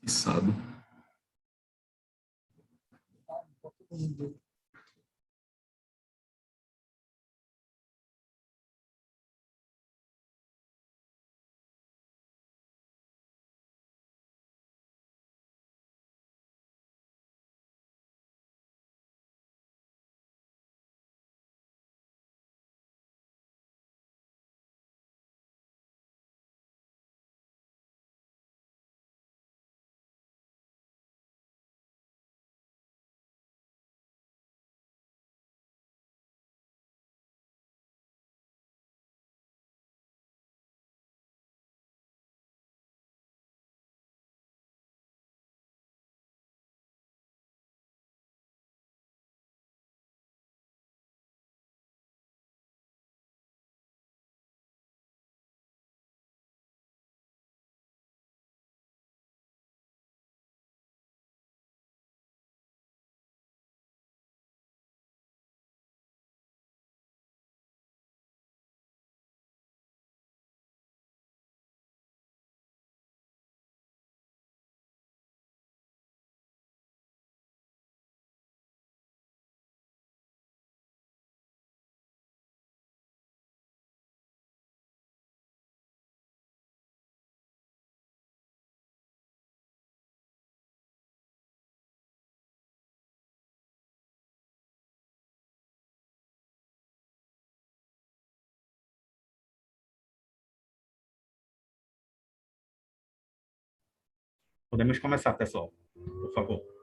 Içado. Podemos começar, pessoal, por favor.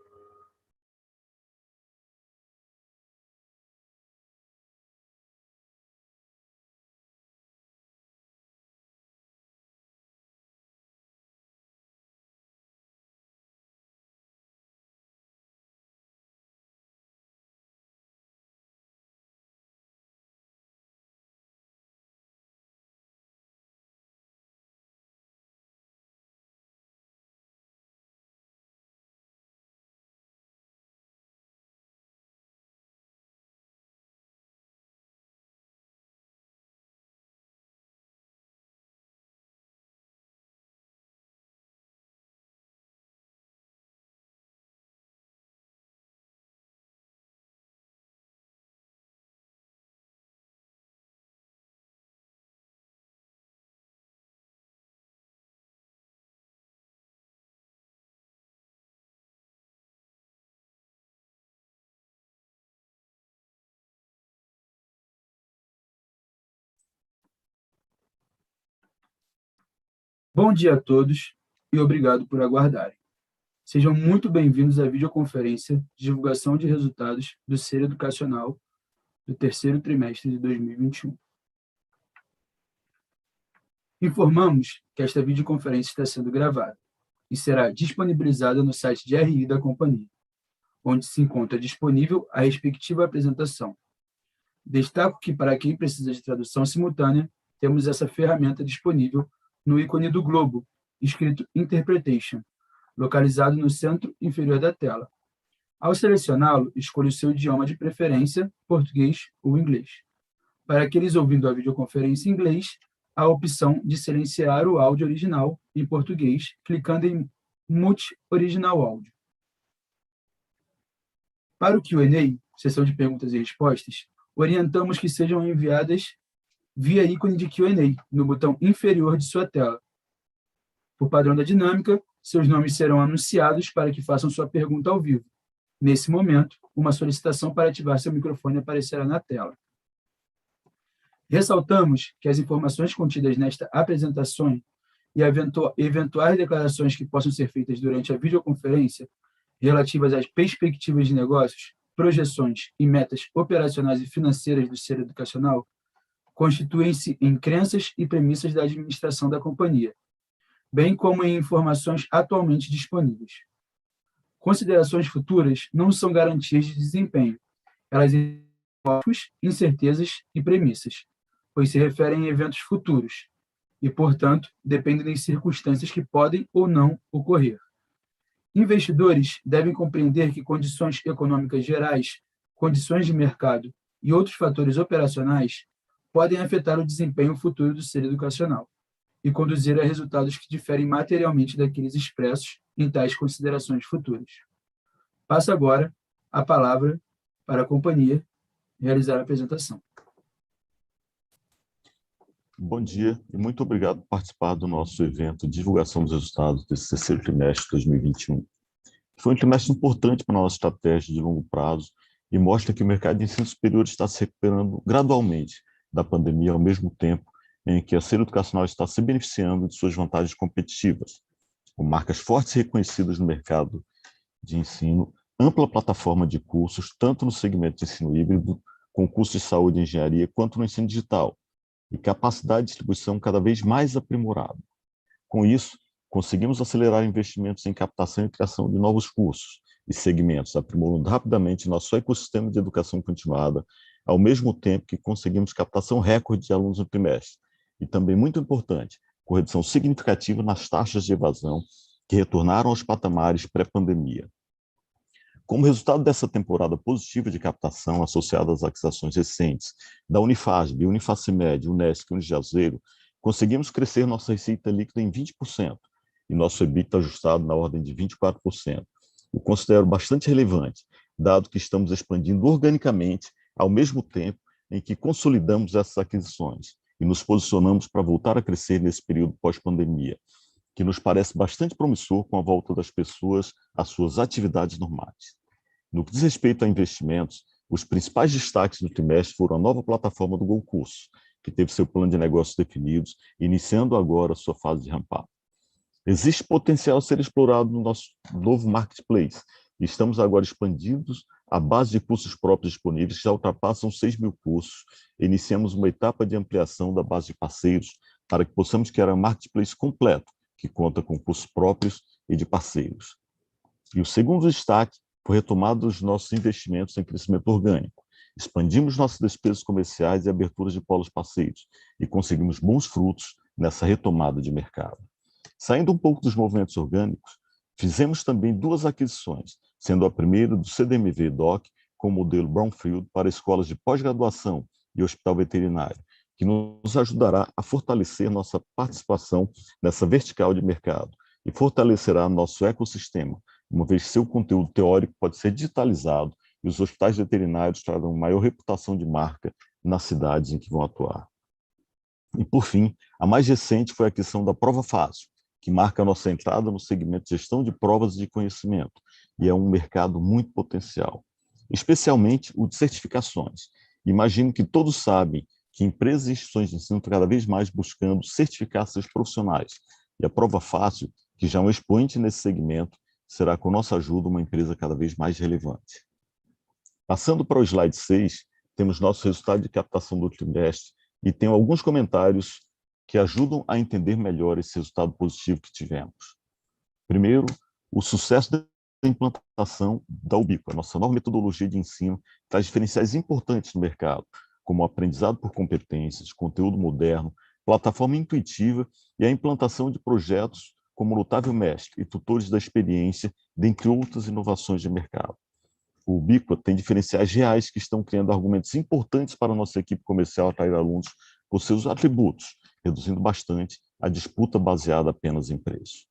Bom dia a todos e obrigado por aguardarem. Sejam muito bem-vindos à videoconferência de divulgação de resultados do Ser Educacional do terceiro trimestre de 2021. Informamos que esta videoconferência está sendo gravada e será disponibilizada no site de RI da companhia, onde se encontra disponível a respectiva apresentação. Destaco que, para quem precisa de tradução simultânea, temos essa ferramenta disponível no ícone do globo, escrito Interpretation, localizado no centro inferior da tela. Ao selecioná-lo, escolha o seu idioma de preferência, português ou inglês. Para aqueles ouvindo a videoconferência em inglês, há a opção de silenciar o áudio original em português, clicando em Mute Original Áudio. Para o Q&A, sessão de perguntas e respostas, orientamos que sejam enviadas via ícone de Q&A, no botão inferior de sua tela. Por padrão da dinâmica, seus nomes serão anunciados para que façam sua pergunta ao vivo. Nesse momento, uma solicitação para ativar seu microfone aparecerá na tela. Ressaltamos que as informações contidas nesta apresentação e eventuais declarações que possam ser feitas durante a videoconferência relativas às perspectivas de negócios, projeções e metas operacionais e financeiras do Ser Educacional constituem-se em crenças e premissas da administração da companhia, bem como em informações atualmente disponíveis. Considerações futuras não são garantias de desempenho. Elas envolvem incertezas e premissas, pois se referem a eventos futuros e, portanto, dependem de circunstâncias que podem ou não ocorrer. Investidores devem compreender que condições econômicas gerais, condições de mercado e outros fatores operacionais podem afetar o desempenho futuro do Ser Educacional e conduzir a resultados que diferem materialmente daqueles expressos em tais considerações futuras. Passo agora a palavra para a companhia realizar a apresentação. Bom dia e muito obrigado por participar do nosso evento de divulgação dos resultados desse terceiro trimestre de 2021. Foi um trimestre importante para a nossa estratégia de longo prazo e mostra que o mercado de ensino superior está se recuperando gradualmente da pandemia, ao mesmo tempo em que a ser educacional está se beneficiando de suas vantagens competitivas, com marcas fortes e reconhecidas no mercado de ensino, ampla plataforma de cursos, tanto no segmento de ensino híbrido, com cursos de saúde e engenharia, quanto no ensino digital, e capacidade de distribuição cada vez mais aprimorada. Com isso, conseguimos acelerar investimentos em captação e criação de novos cursos e segmentos, aprimorando rapidamente nosso ecossistema de educação continuada, ao mesmo tempo que conseguimos captação recorde de alunos no trimestre. E também, muito importante, com redução significativa nas taxas de evasão, que retornaram aos patamares pré-pandemia. Como resultado dessa temporada positiva de captação associada às aquisições recentes da Unifasb, Unifacimed, Unesc e Unijazeiro, conseguimos crescer nossa receita líquida em 20% e nosso EBITDA ajustado na ordem de 24%. Eu considero bastante relevante, dado que estamos expandindo organicamente ao mesmo tempo em que consolidamos essas aquisições e nos posicionamos para voltar a crescer nesse período pós-pandemia, que nos parece bastante promissor com a volta das pessoas às suas atividades normais. No que diz respeito a investimentos, os principais destaques do trimestre foram a nova plataforma do GoCurso, que teve seu plano de negócios definidos, iniciando agora sua fase de ramp-up. Existe potencial a ser explorado no nosso novo marketplace, e estamos agora expandidos a base de cursos próprios disponíveis, que já ultrapassam 6.000 cursos. Iniciamos uma etapa de ampliação da base de parceiros para que possamos criar um marketplace completo, que conta com cursos próprios e de parceiros. E o segundo destaque foi retomada dos nossos investimentos em crescimento orgânico. Expandimos nossas despesas comerciais e aberturas de polos parceiros e conseguimos bons frutos nessa retomada de mercado. Saindo um pouco dos movimentos orgânicos, fizemos também 2 aquisições, sendo a primeira do CDMV Doc, com o modelo Brownfield para escolas de pós-graduação e hospital veterinário, que nos ajudará a fortalecer nossa participação nessa vertical de mercado e fortalecerá nosso ecossistema, uma vez que seu conteúdo teórico pode ser digitalizado e os hospitais veterinários trarão maior reputação de marca nas cidades em que vão atuar. E, por fim, a mais recente foi a aquisição da Prova Fácil, que marca a nossa entrada no segmento de gestão de provas de conhecimento, e é um mercado muito potencial, especialmente o de certificações. Imagino que todos sabem que empresas e instituições de ensino estão cada vez mais buscando certificar seus profissionais, e a Prova Fácil, que já é um expoente nesse segmento, será com nossa ajuda uma empresa cada vez mais relevante. Passando para o slide 6, temos nosso resultado de captação do trimestre e tenho alguns comentários que ajudam a entender melhor esse resultado positivo que tivemos. Primeiro, o sucesso da implantação da Ubiqua, a nossa nova metodologia de ensino, traz diferenciais importantes no mercado, como o aprendizado por competências, conteúdo moderno, plataforma intuitiva e a implantação de projetos como o Notável Mestre e Tutores da Experiência, dentre outras inovações de mercado. O Ubiqua tem diferenciais reais que estão criando argumentos importantes para a nossa equipe comercial atrair alunos por seus atributos, reduzindo bastante a disputa baseada apenas em preço.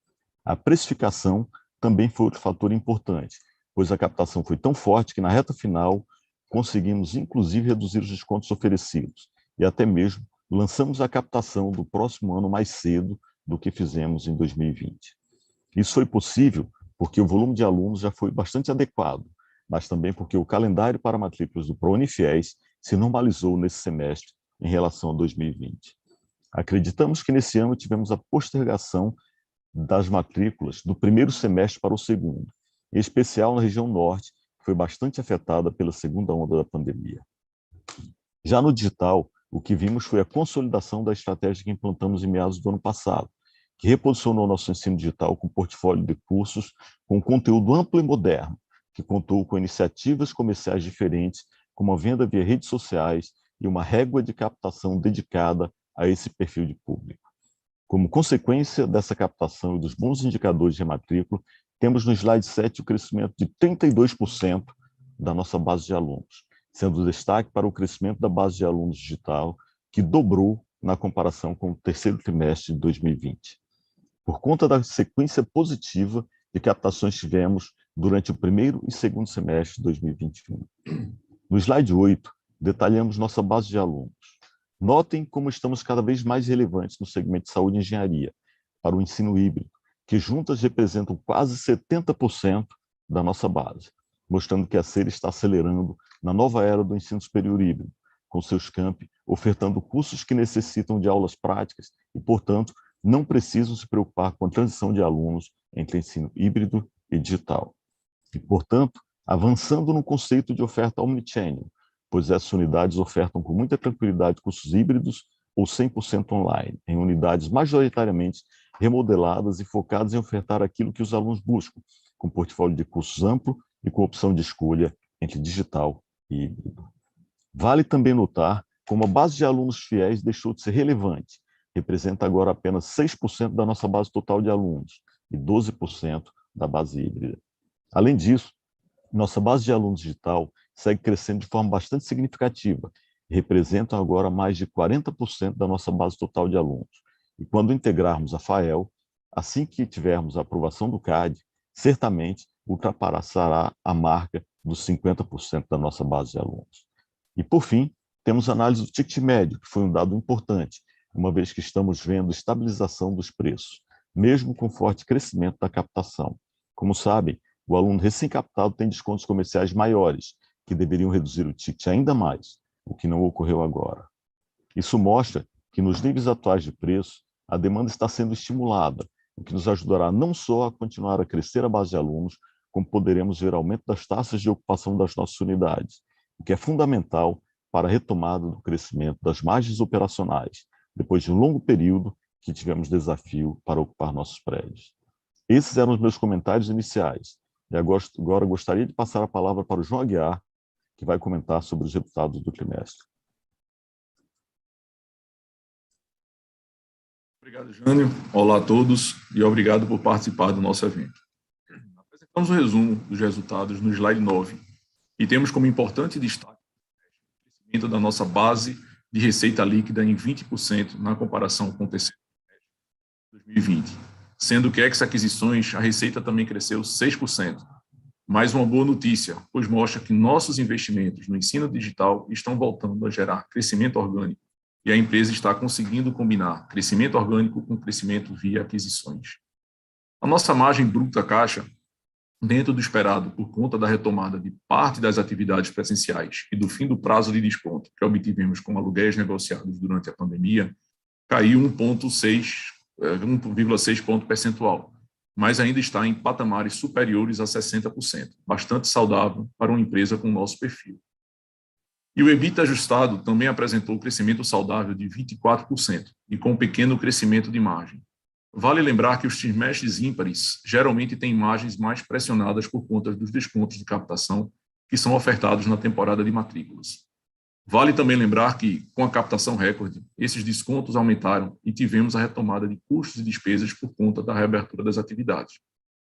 A precificação também foi outro fator importante, pois a captação foi tão forte que na reta final conseguimos inclusive reduzir os descontos oferecidos e até mesmo lançamos a captação do próximo ano mais cedo do que fizemos em 2020. Isso foi possível porque o volume de alunos já foi bastante adequado, mas também porque o calendário para matrículas do ProUniFiéis se normalizou nesse semestre em relação a 2020. Acreditamos que nesse ano tivemos a postergação das matrículas do primeiro semestre para o segundo, em especial na região norte, que foi bastante afetada pela segunda onda da pandemia. Já no digital, o que vimos foi a consolidação da estratégia que implantamos em meados do ano passado, que reposicionou nosso ensino digital com um portfólio de cursos com conteúdo amplo e moderno, que contou com iniciativas comerciais diferentes, como a venda via redes sociais e uma régua de captação dedicada a esse perfil de público. Como consequência dessa captação e dos bons indicadores de matrícula, temos no slide 7 o crescimento de 32% da nossa base de alunos, sendo destaque para o crescimento da base de alunos digital, que dobrou na comparação com o terceiro trimestre de 2020, por conta da sequência positiva de captações que tivemos durante o primeiro e segundo semestre de 2021. No slide 8, detalhamos nossa base de alunos. Notem como estamos cada vez mais relevantes no segmento de saúde e engenharia, para o ensino híbrido, que juntas representam quase 70% da nossa base, mostrando que a CER está acelerando na nova era do ensino superior híbrido, com seus campi ofertando cursos que necessitam de aulas práticas e, portanto, não precisam se preocupar com a transição de alunos entre ensino híbrido e digital. E, portanto, avançando no conceito de oferta omnichannel, pois essas unidades ofertam com muita tranquilidade cursos híbridos ou 100% online, em unidades majoritariamente remodeladas e focadas em ofertar aquilo que os alunos buscam, com portfólio de cursos amplo e com opção de escolha entre digital e híbrido. Vale também notar como a base de alunos fiéis deixou de ser relevante, representa agora apenas 6% da nossa base total de alunos e 12% da base híbrida. Além disso, nossa base de alunos digital segue crescendo de forma bastante significativa e representam agora mais de 40% da nossa base total de alunos. E quando integrarmos a FAEL, assim que tivermos a aprovação do CAD, certamente ultrapassará a marca dos 50% da nossa base de alunos. E, por fim, temos a análise do ticket médio, que foi um dado importante, uma vez que estamos vendo estabilização dos preços, mesmo com forte crescimento da captação. Como sabem, o aluno recém-captado tem descontos comerciais maiores, que deveriam reduzir o ticket ainda mais, o que não ocorreu agora. Isso mostra que, nos níveis atuais de preço, a demanda está sendo estimulada, o que nos ajudará não só a continuar a crescer a base de alunos, como poderemos ver aumento das taxas de ocupação das nossas unidades, o que é fundamental para a retomada do crescimento das margens operacionais, depois de um longo período que tivemos desafio para ocupar nossos prédios. Esses eram os meus comentários iniciais. E agora gostaria de passar a palavra para o João Aguiar, que vai comentar sobre os resultados do trimestre. Obrigado, Jânio. Olá a todos e obrigado por participar do nosso evento. Apresentamos o resumo dos resultados no slide 9 e temos como importante destaque o crescimento da nossa base de receita líquida em 20% na comparação com o terceiro trimestre de 2020, sendo que ex-aquisições a receita também cresceu 6%. Mais uma boa notícia, pois mostra que nossos investimentos no ensino digital estão voltando a gerar crescimento orgânico e a empresa está conseguindo combinar crescimento orgânico com crescimento via aquisições. A nossa margem bruta caixa, dentro do esperado por conta da retomada de parte das atividades presenciais e do fim do prazo de desconto que obtivemos com aluguéis negociados durante a pandemia, caiu 1,6 ponto percentual, mas ainda está em patamares superiores a 60%, bastante saudável para uma empresa com o nosso perfil. E o EBITDA ajustado também apresentou crescimento saudável de 24% e com um pequeno crescimento de margem. Vale lembrar que os trimestres ímpares geralmente têm margens mais pressionadas por conta dos descontos de captação que são ofertados na temporada de matrículas. Vale também lembrar que, com a captação recorde, esses descontos aumentaram e tivemos a retomada de custos e despesas por conta da reabertura das atividades,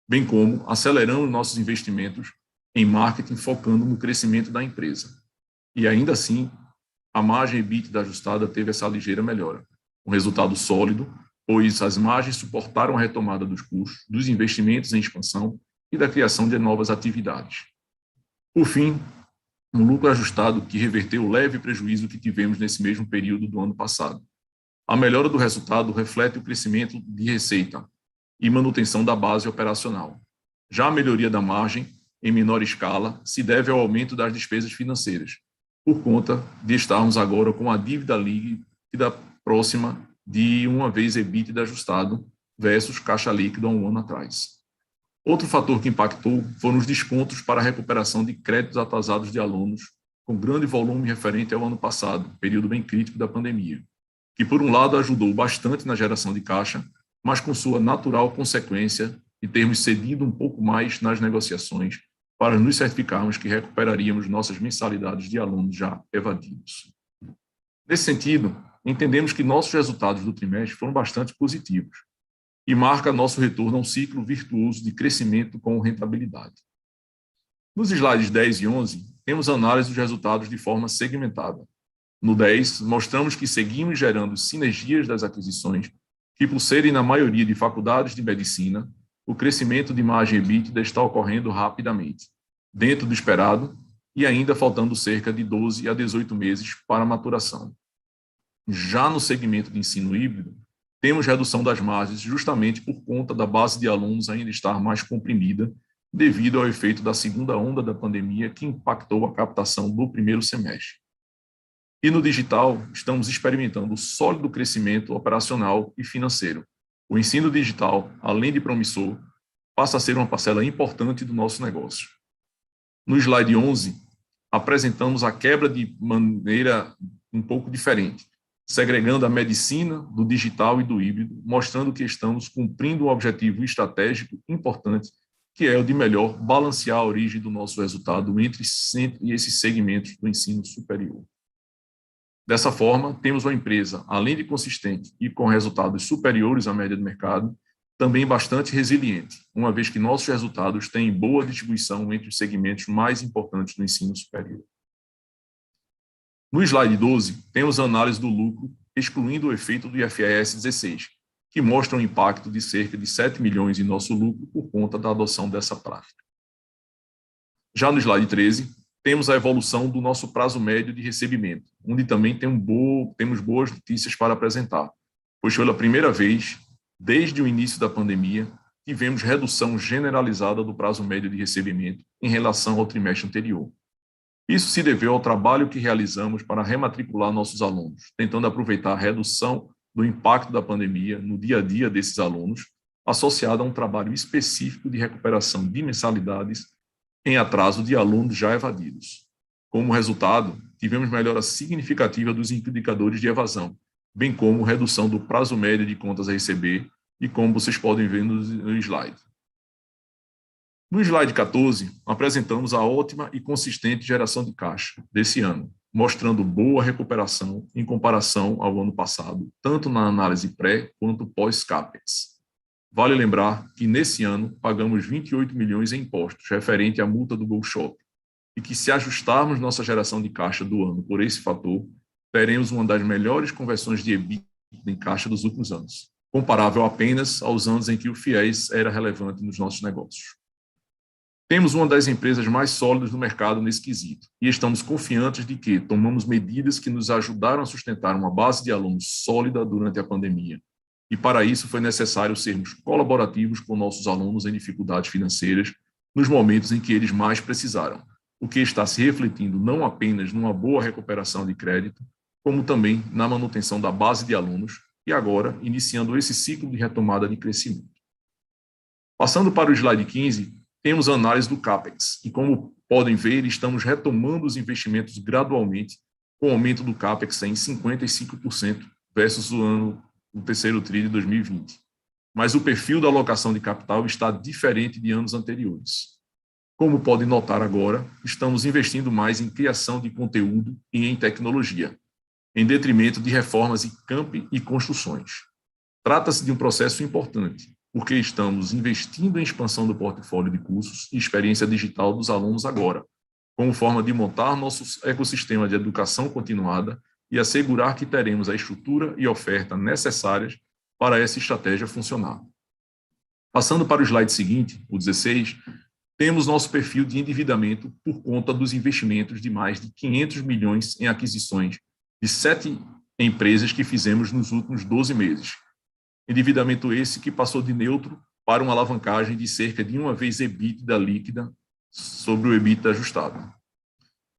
bem como acelerando nossos investimentos em marketing focando no crescimento da empresa. E ainda assim, a margem EBITDA ajustada teve essa ligeira melhora, um resultado sólido, pois as margens suportaram a retomada dos custos, dos investimentos em expansão e da criação de novas atividades. Por fim, um lucro ajustado que reverteu o leve prejuízo que tivemos nesse mesmo período do ano passado. A melhora do resultado reflete o crescimento de receita e manutenção da base operacional. Já a melhoria da margem, em menor escala, se deve ao aumento das despesas financeiras, por conta de estarmos agora com a dívida líquida próxima de uma vez EBITDA ajustado versus caixa líquido há um ano atrás. Outro fator que impactou foram os descontos para a recuperação de créditos atrasados de alunos, com grande volume referente ao ano passado, período bem crítico da pandemia, que por um lado ajudou bastante na geração de caixa, mas com sua natural consequência de termos cedido um pouco mais nas negociações para nos certificarmos que recuperaríamos nossas mensalidades de alunos já evadidos. Nesse sentido, entendemos que nossos resultados do trimestre foram bastante positivos e marca nosso retorno a um ciclo virtuoso de crescimento com rentabilidade. Nos slides 10 e 11, temos análise dos resultados de forma segmentada. No 10, mostramos que seguimos gerando sinergias das aquisições, que por serem na maioria de faculdades de medicina, o crescimento de margem EBITDA está ocorrendo rapidamente, dentro do esperado e ainda faltando cerca de 12 a 18 meses para a maturação. Já no segmento de ensino híbrido, temos redução das margens justamente por conta da base de alunos ainda estar mais comprimida devido ao efeito da segunda onda da pandemia que impactou a captação do primeiro semestre. E no digital, estamos experimentando sólido crescimento operacional e financeiro. O ensino digital, além de promissor, passa a ser uma parcela importante do nosso negócio. No slide 11, apresentamos a quebra de maneira um pouco diferente, segregando a medicina do digital e do híbrido, mostrando que estamos cumprindo um objetivo estratégico importante, que é o de melhor balancear a origem do nosso resultado entre esses segmentos do ensino superior. Dessa forma, temos uma empresa, além de consistente e com resultados superiores à média do mercado, também bastante resiliente, uma vez que nossos resultados têm boa distribuição entre os segmentos mais importantes do ensino superior. No slide 12, temos a análise do lucro, excluindo o efeito do IFRS 16, que mostra um impacto de cerca de 7 milhões em nosso lucro por conta da adoção dessa prática. Já no slide 13, temos a evolução do nosso prazo médio de recebimento, onde também temos boas notícias para apresentar, pois pela primeira vez, desde o início da pandemia, tivemos redução generalizada do prazo médio de recebimento em relação ao trimestre anterior. Isso se deveu ao trabalho que realizamos para rematricular nossos alunos, tentando aproveitar a redução do impacto da pandemia no dia a dia desses alunos, associado a um trabalho específico de recuperação de mensalidades em atraso de alunos já evadidos. Como resultado, tivemos melhora significativa dos indicadores de evasão, bem como redução do prazo médio de contas a receber, e como vocês podem ver no slide. No slide 14, apresentamos a ótima e consistente geração de caixa desse ano, mostrando boa recuperação em comparação ao ano passado, tanto na análise pré quanto pós-CAPEX. Vale lembrar que, nesse ano, pagamos 28 milhões em impostos, referente à multa do Go Shop, e que, se ajustarmos nossa geração de caixa do ano por esse fator, teremos uma das melhores conversões de EBITDA em caixa dos últimos anos, comparável apenas aos anos em que o FIES era relevante nos nossos negócios. Temos uma das empresas mais sólidas do mercado nesse quesito, e estamos confiantes de que tomamos medidas que nos ajudaram a sustentar uma base de alunos sólida durante a pandemia. E para isso foi necessário sermos colaborativos com nossos alunos em dificuldades financeiras nos momentos em que eles mais precisaram, o que está se refletindo não apenas numa boa recuperação de crédito, como também na manutenção da base de alunos e agora iniciando esse ciclo de retomada de crescimento. Passando para o slide 15, temos a análise do CAPEX e, como podem ver, estamos retomando os investimentos gradualmente, com o aumento do CAPEX em 55% versus o terceiro TRI de 2020. Mas o perfil da alocação de capital está diferente de anos anteriores. Como podem notar agora, estamos investindo mais em criação de conteúdo e em tecnologia, em detrimento de reformas em campi e construções. Trata-se de um processo importante, porque estamos investindo em expansão do portfólio de cursos e experiência digital dos alunos agora, como forma de montar nosso ecossistema de educação continuada e assegurar que teremos a estrutura e oferta necessárias para essa estratégia funcionar. Passando para o slide seguinte, o 16, temos nosso perfil de endividamento por conta dos investimentos de mais de 500 milhões em aquisições de 7 empresas que fizemos nos últimos 12 meses. Endividamento esse que passou de neutro para uma alavancagem de cerca de uma vez EBITDA líquida sobre o EBITDA ajustado.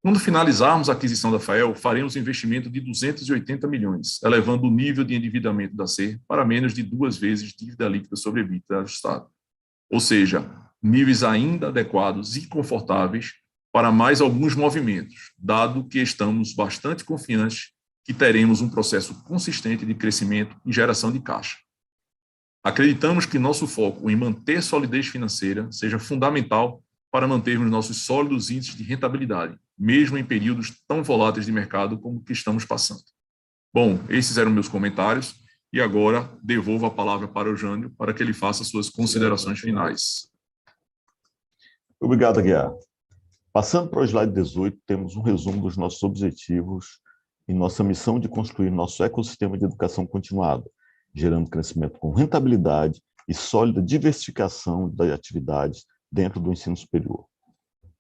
Quando finalizarmos a aquisição da FAEL, faremos um investimento de 280 milhões, elevando o nível de endividamento da SER para menos de 2 vezes dívida líquida sobre EBITDA ajustado. Ou seja, níveis ainda adequados e confortáveis para mais alguns movimentos, dado que estamos bastante confiantes que teremos um processo consistente de crescimento e geração de caixa. Acreditamos que nosso foco em manter solidez financeira seja fundamental para mantermos nossos sólidos índices de rentabilidade, mesmo em períodos tão voláteis de mercado como o que estamos passando. Bom, esses eram meus comentários e agora devolvo a palavra para o Jânio para que ele faça suas considerações finais. Obrigado, Aguiar. Passando para o slide 18, temos um resumo dos nossos objetivos em nossa missão de construir nosso ecossistema de educação continuada, gerando crescimento com rentabilidade e sólida diversificação das atividades dentro do ensino superior.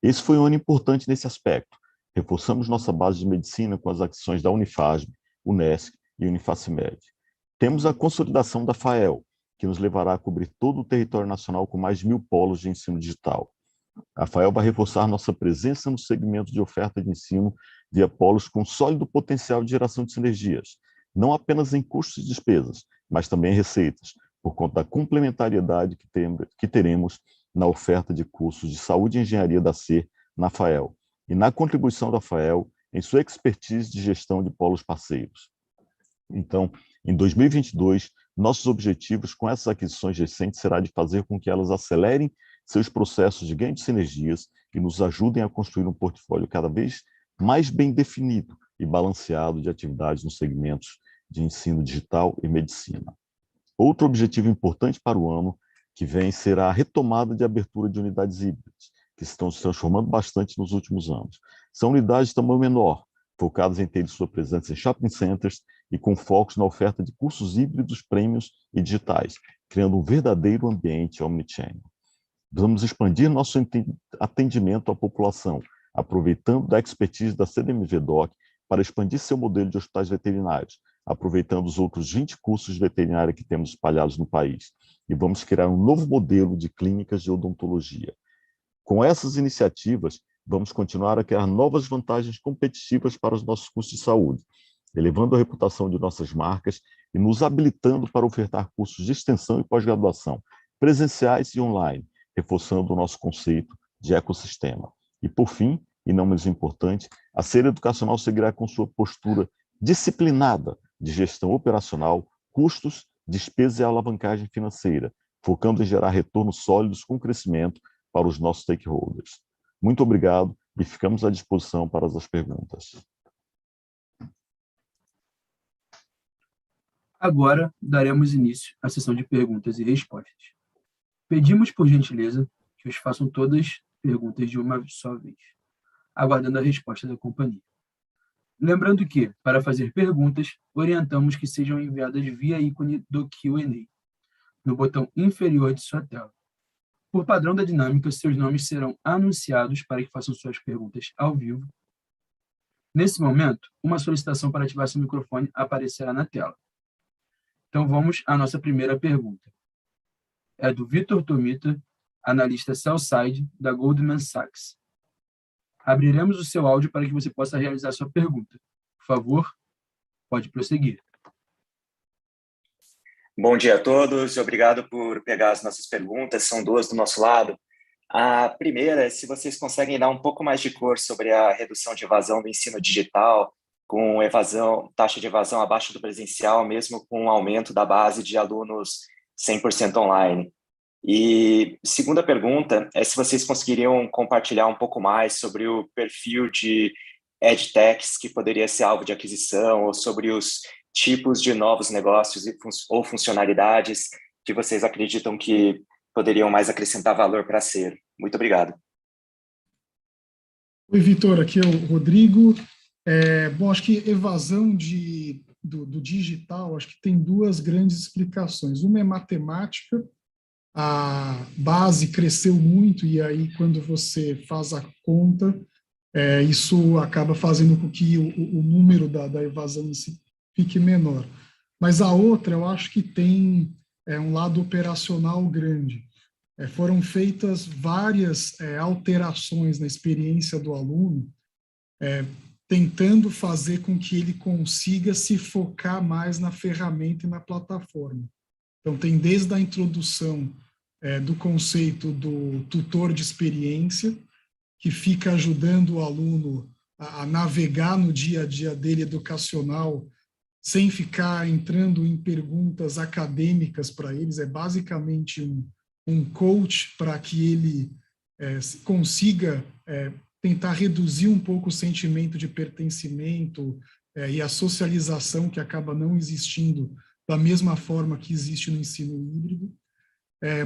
Esse foi um ano importante nesse aspecto. Reforçamos nossa base de medicina com as ações da Unifasm, Unesc e Unifacimed. Temos a consolidação da FAEL, que nos levará a cobrir todo o território nacional com mais de 1.000 polos de ensino digital. A FAEL vai reforçar nossa presença no segmento de oferta de ensino via polos com sólido potencial de geração de sinergias, não apenas em custos e despesas, mas também em receitas, por conta da complementariedade que teremos na oferta de cursos de saúde e engenharia da SER na FAEL, e na contribuição da FAEL em sua expertise de gestão de polos parceiros. Então, em 2022, nossos objetivos com essas aquisições recentes será de fazer com que elas acelerem seus processos de ganho de sinergias e nos ajudem a construir um portfólio cada vez mais bem definido e balanceado de atividades nos segmentos de ensino digital e medicina. Outro objetivo importante para o ano que vem será a retomada de abertura de unidades híbridas, que estão se transformando bastante nos últimos anos. São unidades de tamanho menor, focadas em ter sua presença em shopping centers e com focos na oferta de cursos híbridos, prêmios e digitais, criando um verdadeiro ambiente omnichannel. Vamos expandir nosso atendimento à população, aproveitando da expertise da CDMV-Doc para expandir seu modelo de hospitais veterinários, aproveitando os outros 20 cursos de veterinária que temos espalhados no país. E vamos criar um novo modelo de clínicas de odontologia. Com essas iniciativas, vamos continuar a criar novas vantagens competitivas para os nossos custos de saúde, elevando a reputação de nossas marcas e nos habilitando para ofertar cursos de extensão e pós-graduação, presenciais e online, reforçando o nosso conceito de ecossistema. E, por fim, e não menos importante, a SER Educacional seguirá com sua postura disciplinada de gestão operacional, custos, despesas e alavancagem financeira, focando em gerar retornos sólidos com crescimento para os nossos stakeholders. Muito obrigado e ficamos à disposição para as perguntas. Agora, daremos início à sessão de perguntas e respostas. Pedimos, por gentileza, que os façam todas perguntas de uma só vez, aguardando a resposta da companhia. Lembrando que, para fazer perguntas, orientamos que sejam enviadas via ícone do Q&A, no botão inferior de sua tela. Por padrão da dinâmica, seus nomes serão anunciados para que façam suas perguntas ao vivo. Nesse momento, uma solicitação para ativar seu microfone aparecerá na tela. Então, vamos à nossa primeira pergunta. É do Vitor Tomita, analista sell-side da Goldman Sachs. Abriremos o seu áudio para que você possa realizar sua pergunta. Por favor, pode prosseguir. Bom dia a todos, obrigado por pegar as nossas perguntas, são duas do nosso lado. A primeira é se vocês conseguem dar um pouco mais de cor sobre a redução de evasão do ensino digital, com taxa de evasão abaixo do presencial, mesmo com um aumento da base de alunos 100% online. E segunda pergunta é se vocês conseguiriam compartilhar um pouco mais sobre o perfil de edtechs que poderia ser alvo de aquisição, ou sobre os tipos de novos negócios ou funcionalidades que vocês acreditam que poderiam mais acrescentar valor para a SER. Muito obrigado. Oi, Vitor, aqui é o Rodrigo. Bom, acho que evasão do digital, acho que tem duas grandes explicações. Uma é matemática, a base cresceu muito e aí quando você faz a conta, isso acaba fazendo com que o número da evasão em si fique menor. Mas a outra, eu acho que tem um lado operacional grande. Foram feitas várias alterações na experiência do aluno, tentando fazer com que ele consiga se focar mais na ferramenta e na plataforma. Então, tem desde a introdução do conceito do tutor de experiência, que fica ajudando o aluno a navegar no dia a dia dele educacional, sem ficar entrando em perguntas acadêmicas para eles. É basicamente um coach para que ele consiga tentar reduzir um pouco o sentimento de pertencimento e a socialização que acaba não existindo da mesma forma que existe no ensino híbrido.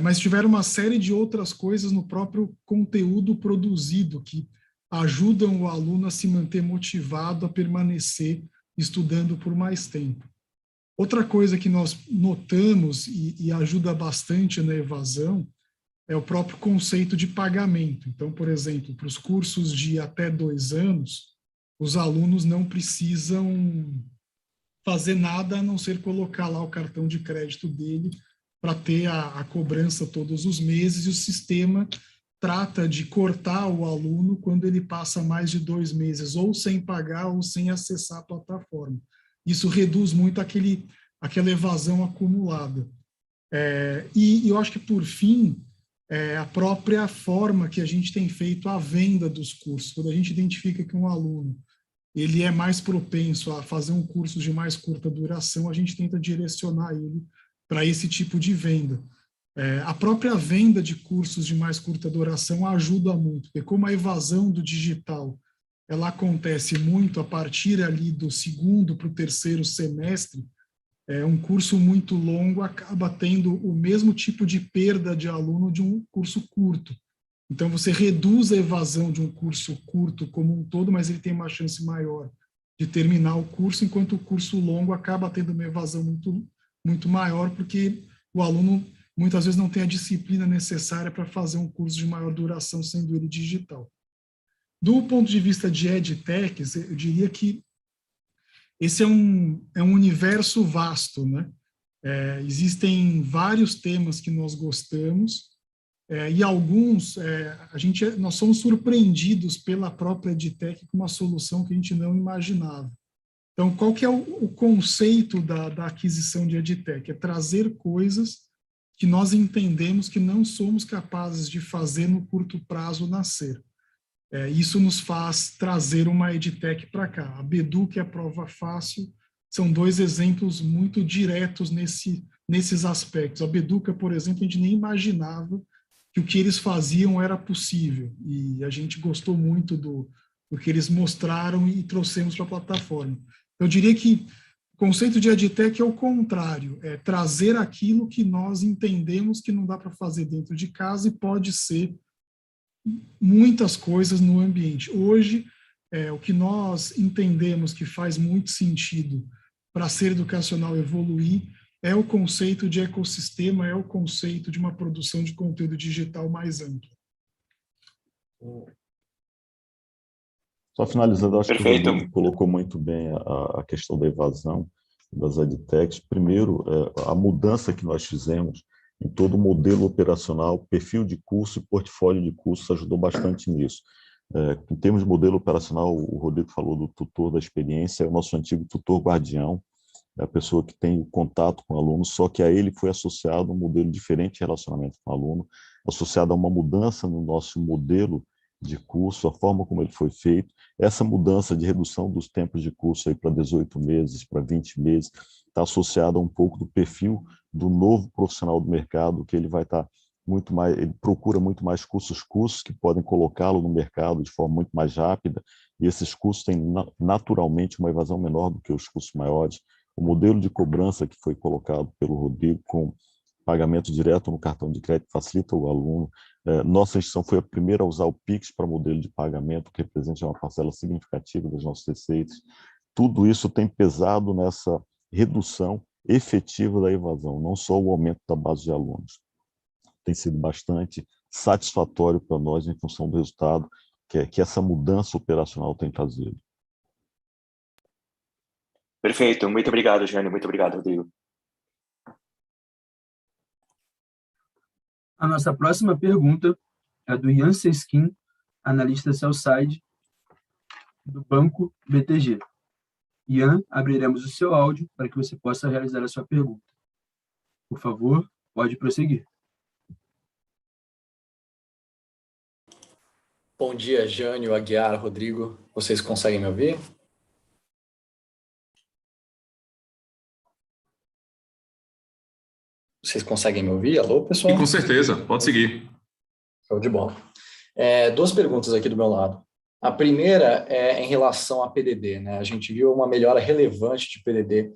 Mas tiveram uma série de outras coisas no próprio conteúdo produzido que ajudam o aluno a se manter motivado a permanecer estudando por mais tempo. Outra coisa que nós notamos e ajuda bastante na evasão é o próprio conceito de pagamento. Então, por exemplo, para os cursos de até 2 anos, os alunos não precisam fazer nada a não ser colocar lá o cartão de crédito dele para ter a cobrança todos os meses, e o sistema trata de cortar o aluno quando ele passa mais de 2 meses, ou sem pagar ou sem acessar a plataforma. Isso reduz muito aquela evasão acumulada. E eu acho que, por fim, a própria forma que a gente tem feito a venda dos cursos. Quando a gente identifica que um aluno ele é mais propenso a fazer um curso de mais curta duração, a gente tenta direcionar ele para esse tipo de venda. A própria venda de cursos de mais curta duração ajuda muito, porque como a evasão do digital ela acontece muito a partir ali do 2º para o 3º semestre, um curso muito longo acaba tendo o mesmo tipo de perda de aluno de um curso curto. Então, você reduz a evasão de um curso curto como um todo, mas ele tem uma chance maior de terminar o curso, enquanto o curso longo acaba tendo uma evasão muito maior, porque o aluno muitas vezes não tem a disciplina necessária para fazer um curso de maior duração, sendo ele digital. Do ponto de vista de edtechs, eu diria que esse é um universo vasto, né? Existem vários temas que nós gostamos, e alguns, nós somos surpreendidos pela própria edtech com uma solução que a gente não imaginava. Então, qual que é o conceito da aquisição de edtech? É trazer coisas que nós entendemos que não somos capazes de fazer no curto prazo nascer. Isso nos faz trazer uma edtech para cá. A Bedu, que é a Prova Fácil, são 2 exemplos muito diretos nesses aspectos. A Beduca, por exemplo, a gente nem imaginava que o que eles faziam era possível, e a gente gostou muito do que eles mostraram e trouxemos para a plataforma. Eu diria que o conceito de edtech é o contrário, é trazer aquilo que nós entendemos que não dá para fazer dentro de casa e pode ser muitas coisas no ambiente. Hoje, o que nós entendemos que faz muito sentido para ser educacional evoluir é o conceito de ecossistema, é o conceito de uma produção de conteúdo digital mais ampla. Só finalizando, acho Perfeito. que o Rodrigo colocou muito bem a questão da evasão das edtechs. Primeiro, a mudança que nós fizemos em todo o modelo operacional, perfil de curso e portfólio de cursos ajudou bastante nisso. Em termos de modelo operacional, o Rodrigo falou do tutor da experiência, é o nosso antigo tutor guardião, é a pessoa que tem o contato com o aluno, só que a ele foi associado um modelo diferente de relacionamento com o aluno, associado a uma mudança no nosso modelo de curso, a forma como ele foi feito. Essa mudança de redução dos tempos de curso para 18 meses, para 20 meses, está associada a um pouco do perfil do novo profissional do mercado, que ele vai estar muito mais, ele procura muito mais cursos que podem colocá-lo no mercado de forma muito mais rápida, e esses cursos têm naturalmente uma evasão menor do que os cursos maiores. O modelo de cobrança que foi colocado pelo Rodrigo, com pagamento direto no cartão de crédito, facilita o aluno. Nossa instituição foi a primeira a usar o Pix para modelo de pagamento, que representa uma parcela significativa das nossas receitas. Tudo isso tem pesado nessa redução efetiva da evasão, não só o aumento da base de alunos. Tem sido bastante satisfatório para nós em função do resultado que essa mudança operacional tem trazido. Perfeito, muito obrigado, Jânio, muito obrigado, Rodrigo. A nossa próxima pergunta é do Ian Seskin, analista sell-side do Banco BTG. Ian, abriremos o seu áudio para que você possa realizar a sua pergunta. Por favor, pode prosseguir. Bom dia, Jânio, Aguiar, Rodrigo. Vocês conseguem me ouvir? Vocês conseguem me ouvir? Alô, pessoal? E com certeza, pode seguir. Show de bola. 2 perguntas aqui do meu lado. A primeira é em relação a PDD, né? A gente viu uma melhora relevante de PDD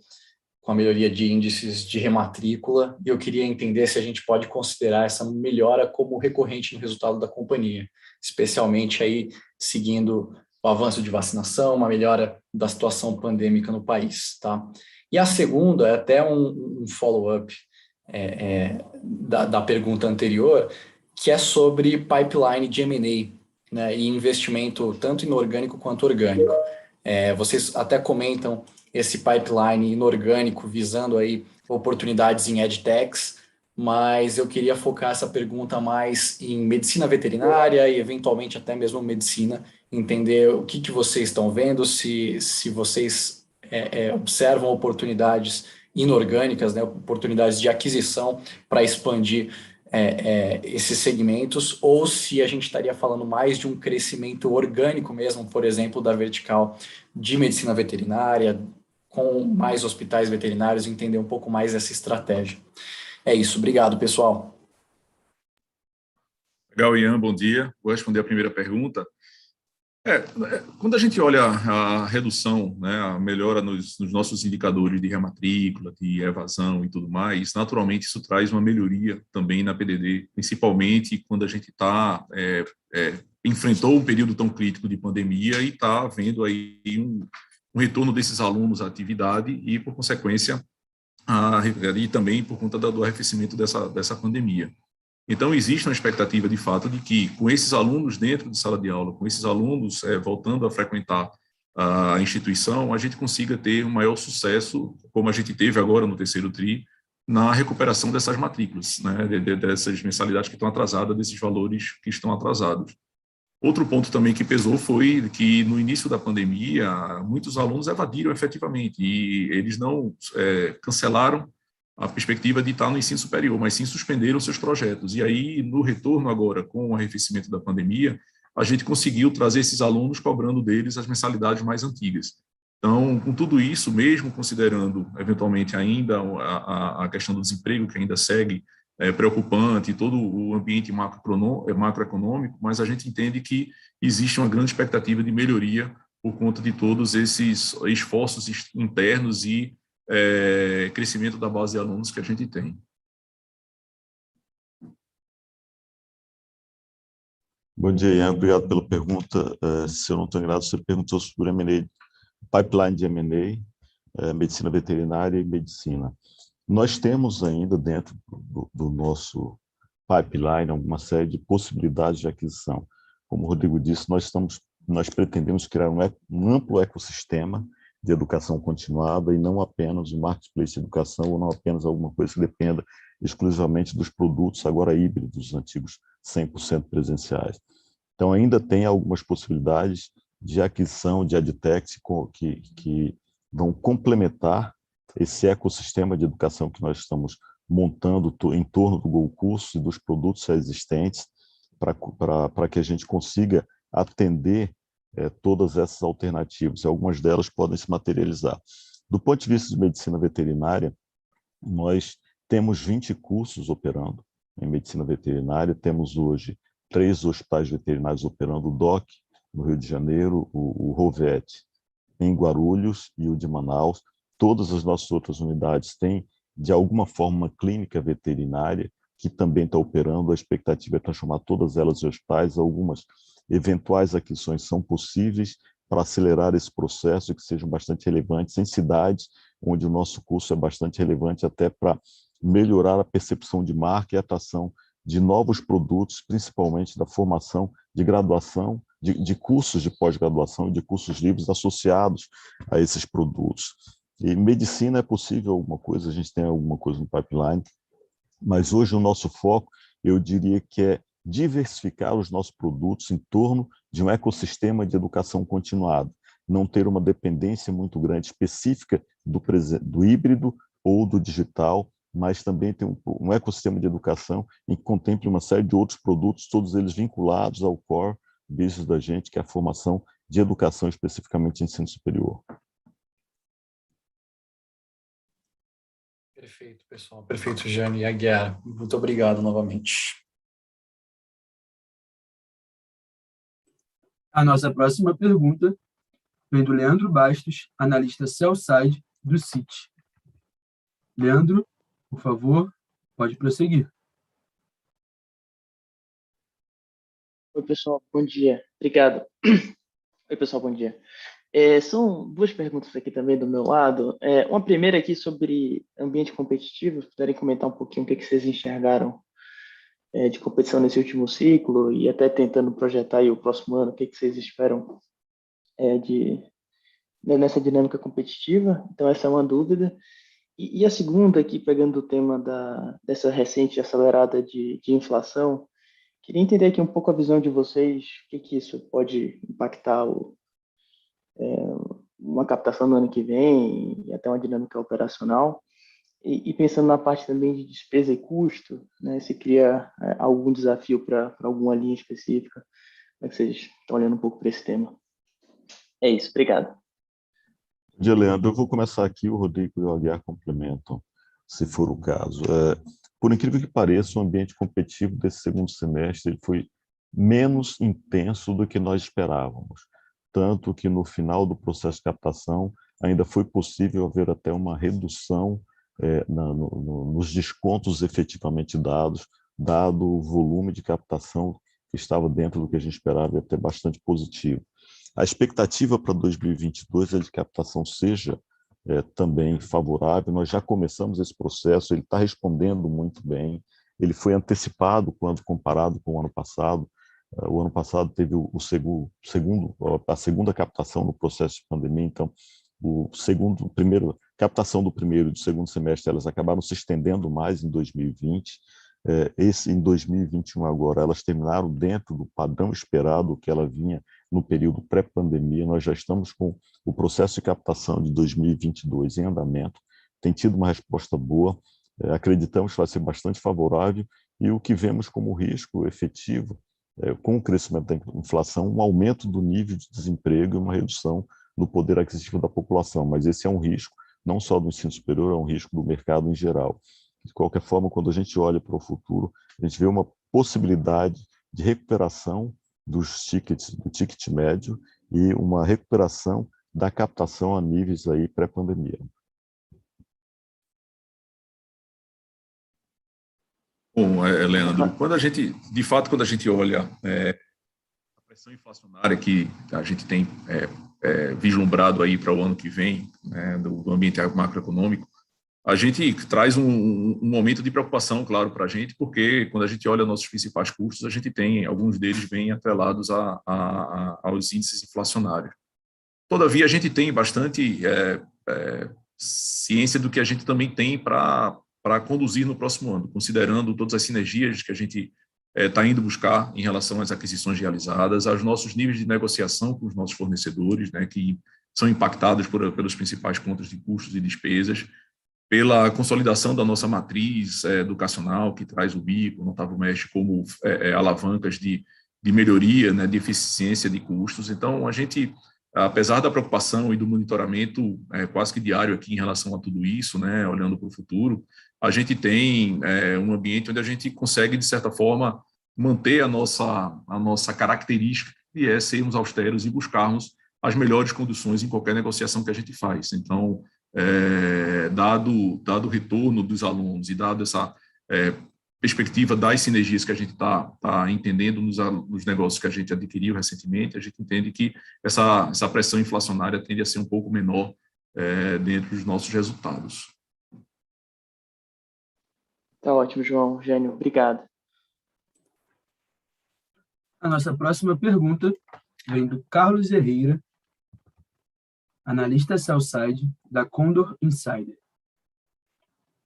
com a melhoria de índices de rematrícula, e eu queria entender se a gente pode considerar essa melhora como recorrente no resultado da companhia, especialmente aí seguindo o avanço de vacinação, uma melhora da situação pandêmica no país, tá? E a segunda é até um follow-up da pergunta anterior, que é sobre pipeline de M&A, né, e investimento tanto inorgânico quanto orgânico. Vocês até comentam esse pipeline inorgânico visando aí oportunidades em edtechs, mas eu queria focar essa pergunta mais em medicina veterinária e eventualmente até mesmo medicina, entender o que vocês estão vendo, se vocês observam oportunidades inorgânicas, né, oportunidades de aquisição para expandir esses segmentos, ou se a gente estaria falando mais de um crescimento orgânico mesmo, por exemplo, da vertical de medicina veterinária, com mais hospitais veterinários, entender um pouco mais essa estratégia. É isso, obrigado, pessoal. Legal, Ian, bom dia. Vou responder a primeira pergunta. Quando a gente olha a redução, né, a melhora nos nossos indicadores de rematrícula, de evasão e tudo mais, naturalmente isso traz uma melhoria também na PDD, principalmente quando a gente enfrentou um período tão crítico de pandemia e está vendo aí um retorno desses alunos à atividade e, por consequência, e também por conta do arrefecimento dessa pandemia. Então, existe uma expectativa, de fato, de que, com esses alunos dentro de sala de aula, com esses alunos voltando a frequentar a instituição, a gente consiga ter um maior sucesso, como a gente teve agora no terceiro TRI, na recuperação dessas matrículas, né, dessas mensalidades que estão atrasadas, desses valores que estão atrasados. Outro ponto também que pesou foi que, no início da pandemia, muitos alunos evadiram efetivamente, e eles não cancelaram a perspectiva de estar no ensino superior, mas sim suspenderam seus projetos. E aí, no retorno agora, com o arrefecimento da pandemia, a gente conseguiu trazer esses alunos cobrando deles as mensalidades mais antigas. Então, com tudo isso, mesmo considerando, eventualmente, ainda a questão do desemprego, que ainda segue preocupante, todo o ambiente macroeconômico, mas a gente entende que existe uma grande expectativa de melhoria por conta de todos esses esforços internos e crescimento da base de alunos que a gente tem. Bom dia, Ian. Obrigado pela pergunta. Se eu não estou enganado, você perguntou sobre M&A, pipeline de M&A, medicina veterinária e medicina. Nós temos ainda dentro do nosso pipeline uma série de possibilidades de aquisição. Como o Rodrigo disse, nós pretendemos criar um amplo ecossistema de educação continuada e não apenas um marketplace de educação ou não apenas alguma coisa que dependa exclusivamente dos produtos agora híbridos, antigos 100% presenciais. Então, ainda tem algumas possibilidades de aquisição de edtechs que vão complementar esse ecossistema de educação que nós estamos montando em torno do Go Cursos e dos produtos já existentes para que a gente consiga atender todas essas alternativas, e algumas delas podem se materializar. Do ponto de vista de medicina veterinária, nós temos 20 cursos operando em medicina veterinária, temos hoje 3 hospitais veterinários operando, o DOC, no Rio de Janeiro, o Rovet, em Guarulhos, e o de Manaus. Todas as nossas outras unidades têm, de alguma forma, uma clínica veterinária que também está operando. A expectativa é transformar todas elas em hospitais. Algumas eventuais aquisições são possíveis para acelerar esse processo e que sejam bastante relevantes em cidades onde o nosso curso é bastante relevante, até para melhorar a percepção de marca e atração de novos produtos, principalmente da formação de graduação, de cursos de pós-graduação e de cursos livres associados a esses produtos. E medicina é possível alguma coisa, a gente tem alguma coisa no pipeline, mas hoje o nosso foco, eu diria que é diversificar os nossos produtos em torno de um ecossistema de educação continuada, não ter uma dependência muito grande específica do híbrido ou do digital, mas também ter um ecossistema de educação em que contemple uma série de outros produtos, todos eles vinculados ao core business da gente, que é a formação de educação, especificamente em ensino superior. Perfeito, pessoal. Perfeito, Jane e Aguiar. Muito obrigado novamente. A nossa próxima pergunta vem do Leandro Bastos, analista sell-side do Citi. Leandro, por favor, pode prosseguir. Oi, pessoal. Bom dia. Obrigado. Oi, pessoal, bom dia. São duas perguntas aqui também do meu lado. Uma primeira aqui sobre ambiente competitivo, se puderem comentar um pouquinho o que vocês enxergaram de competição nesse último ciclo e até tentando projetar aí o próximo ano, o que vocês esperam nessa dinâmica competitiva. Então, essa é uma dúvida. E a segunda aqui, pegando o tema dessa recente acelerada de inflação, queria entender aqui um pouco a visão de vocês, o que isso pode impactar uma captação no ano que vem e até uma dinâmica operacional. E pensando na parte também de despesa e custo, né, se cria algum desafio para alguma linha específica, como é que vocês estão olhando um pouco para esse tema? É isso, obrigado. Bom dia, Leandro. Eu vou começar aqui, o Rodrigo e o Aguiar complementam, se for o caso. Por incrível que pareça, o ambiente competitivo desse segundo semestre ele foi menos intenso do que nós esperávamos. Tanto que no final do processo de captação ainda foi possível haver até uma redução nos descontos efetivamente dados, dado o volume de captação que estava dentro do que a gente esperava e até bastante positivo. A expectativa para 2022 é de que a captação seja também favorável. Nós já começamos esse processo, ele está respondendo muito bem, ele foi antecipado quando comparado com o ano passado. O ano passado teve a segunda captação no processo de pandemia, então captação do primeiro e do segundo semestre, elas acabaram se estendendo mais em 2020. Em 2021 agora, elas terminaram dentro do padrão esperado que ela vinha no período pré-pandemia. Nós já estamos com o processo de captação de 2022 em andamento, tem tido uma resposta boa, acreditamos que vai ser bastante favorável, e o que vemos como risco efetivo, com o crescimento da inflação, um aumento do nível de desemprego e uma redução no poder aquisitivo da população, mas esse é um risco não só do ensino superior, é um risco do mercado em geral. De qualquer forma, quando a gente olha para o futuro, a gente vê uma possibilidade de recuperação do ticket médio e uma recuperação da captação a níveis aí pré-pandemia. Bom, Leandro, quando a gente olha a pressão inflacionária que a gente tem vislumbrado aí para o ano que vem, né, do ambiente macroeconômico, a gente traz um momento de preocupação, claro, para a gente, porque quando a gente olha nossos principais custos, a gente tem, alguns deles bem atrelados aos índices inflacionários. Todavia, a gente tem bastante ciência do que a gente também tem para conduzir no próximo ano, considerando todas as sinergias que a gente está indo buscar em relação às aquisições realizadas, aos nossos níveis de negociação com os nossos fornecedores, né, que são impactados pelas principais contas de custos e despesas, pela consolidação da nossa matriz educacional, que traz o BIC, o Notável Mestre, como alavancas de melhoria, né, de eficiência de custos. Então, a gente, apesar da preocupação e do monitoramento quase que diário aqui em relação a tudo isso, né, olhando para o futuro, a gente tem um ambiente onde a gente consegue, de certa forma, manter a nossa característica, que é sermos austeros e buscarmos as melhores condições em qualquer negociação que a gente faz. Então, dado o retorno dos alunos e dado essa perspectiva das sinergias que a gente está entendendo nos negócios que a gente adquiriu recentemente, a gente entende que essa pressão inflacionária tende a ser um pouco menor dentro dos nossos resultados. Tá ótimo, João. Gênio, obrigado. A nossa próxima pergunta vem do Carlos Herrera, analista sell-side da Condor Insider.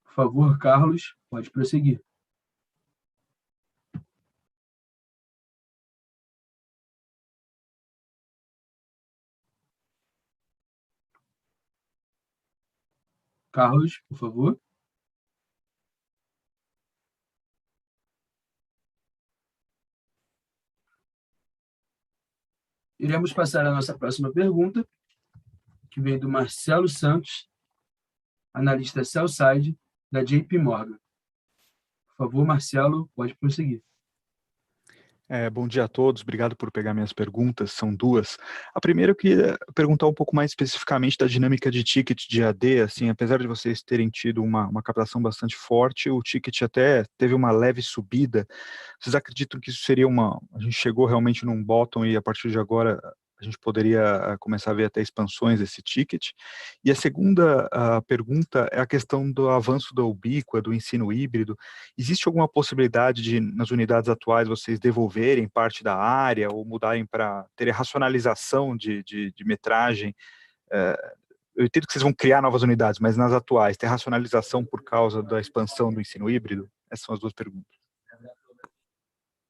Por favor, Carlos, pode prosseguir. Carlos, por favor. Iremos passar a nossa próxima pergunta, que vem do Marcelo Santos, analista sell-side da JP Morgan. Por favor, Marcelo, pode prosseguir. Bom dia a todos, obrigado por pegar minhas perguntas, são duas. A primeira eu queria perguntar um pouco mais especificamente da dinâmica de ticket de AD, assim, apesar de vocês terem tido uma captação bastante forte, o ticket até teve uma leve subida. Vocês acreditam que isso seria a gente chegou realmente num bottom e a partir de agora a a gente poderia começar a ver até expansões desse ticket. E a segunda pergunta é a questão do avanço da ubíqua, do ensino híbrido. Existe alguma possibilidade de, nas unidades atuais, vocês devolverem parte da área ou mudarem para ter racionalização de metragem? Eu entendo que vocês vão criar novas unidades, mas nas atuais, ter racionalização por causa da expansão do ensino híbrido? Essas são as duas perguntas.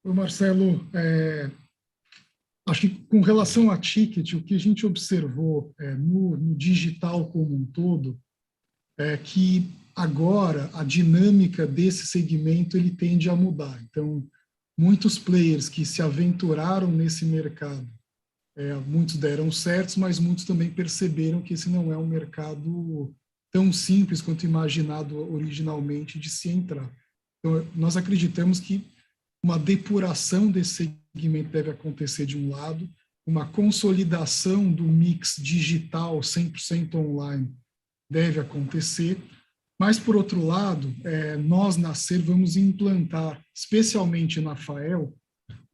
Marcelo, acho que com relação a ticket, o que a gente observou no digital como um todo é que agora a dinâmica desse segmento ele tende a mudar. Então, muitos players que se aventuraram nesse mercado, muitos deram certos, mas muitos também perceberam que esse não é um mercado tão simples quanto imaginado originalmente de se entrar. Então, nós acreditamos que uma depuração desse segmento deve acontecer de um lado, uma consolidação do mix digital 100% online deve acontecer, mas, por outro lado, nós, na SER, vamos implantar, especialmente na FAEL,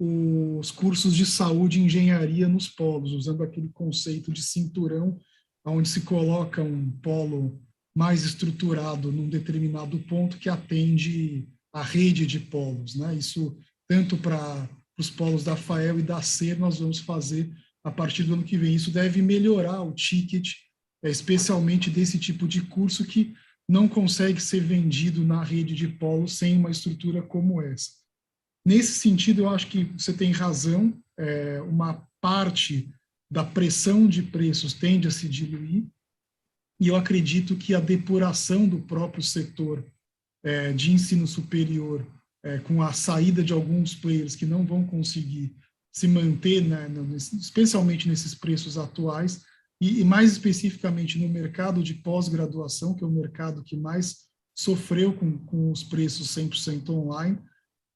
os cursos de saúde e engenharia nos polos, usando aquele conceito de cinturão, onde se coloca um polo mais estruturado num determinado ponto que atende a rede de polos, né? Isso, tanto para os polos da FAEL e da SER, nós vamos fazer a partir do ano que vem. Isso deve melhorar o ticket, especialmente desse tipo de curso que não consegue ser vendido na rede de polos sem uma estrutura como essa. Nesse sentido, eu acho que você tem razão, uma parte da pressão de preços tende a se diluir, e eu acredito que a depuração do próprio setor de ensino superior, com a saída de alguns players que não vão conseguir se manter, né, especialmente nesses preços atuais, e mais especificamente no mercado de pós-graduação, que é o mercado que mais sofreu com os preços 100% online,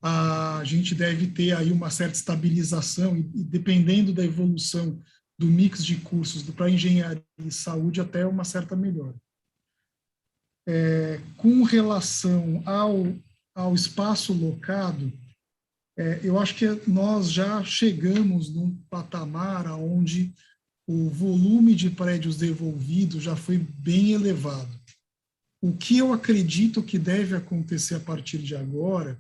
a gente deve ter aí uma certa estabilização e dependendo da evolução do mix de cursos para engenharia e saúde, até uma certa melhora. Com relação ao espaço locado, eu acho que nós já chegamos num patamar onde o volume de prédios devolvidos já foi bem elevado. O que eu acredito que deve acontecer a partir de agora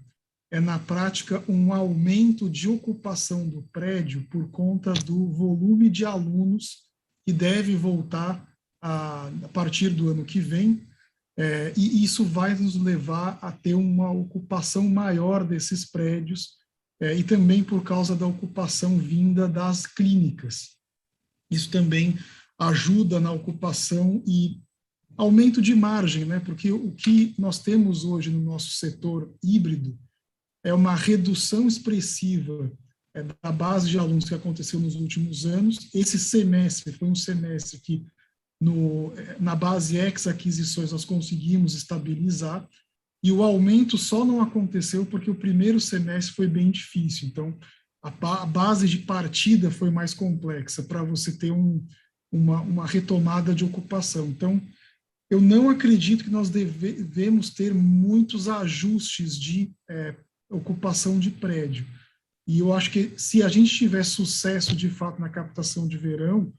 é, na prática, um aumento de ocupação do prédio por conta do volume de alunos que deve voltar a partir do ano que vem, e isso vai nos levar a ter uma ocupação maior desses prédios, e também por causa da ocupação vinda das clínicas. Isso também ajuda na ocupação e aumento de margem, né? Porque o que nós temos hoje no nosso setor híbrido é uma redução expressiva da base de alunos que aconteceu nos últimos anos. Esse semestre foi um semestre que, na base ex-aquisições, nós conseguimos estabilizar, e o aumento só não aconteceu porque o primeiro semestre foi bem difícil. Então, a base de partida foi mais complexa para você ter uma retomada de ocupação. Então, eu não acredito que nós devemos ter muitos ajustes de ocupação de prédio. E eu acho que se a gente tiver sucesso de fato na captação de verão,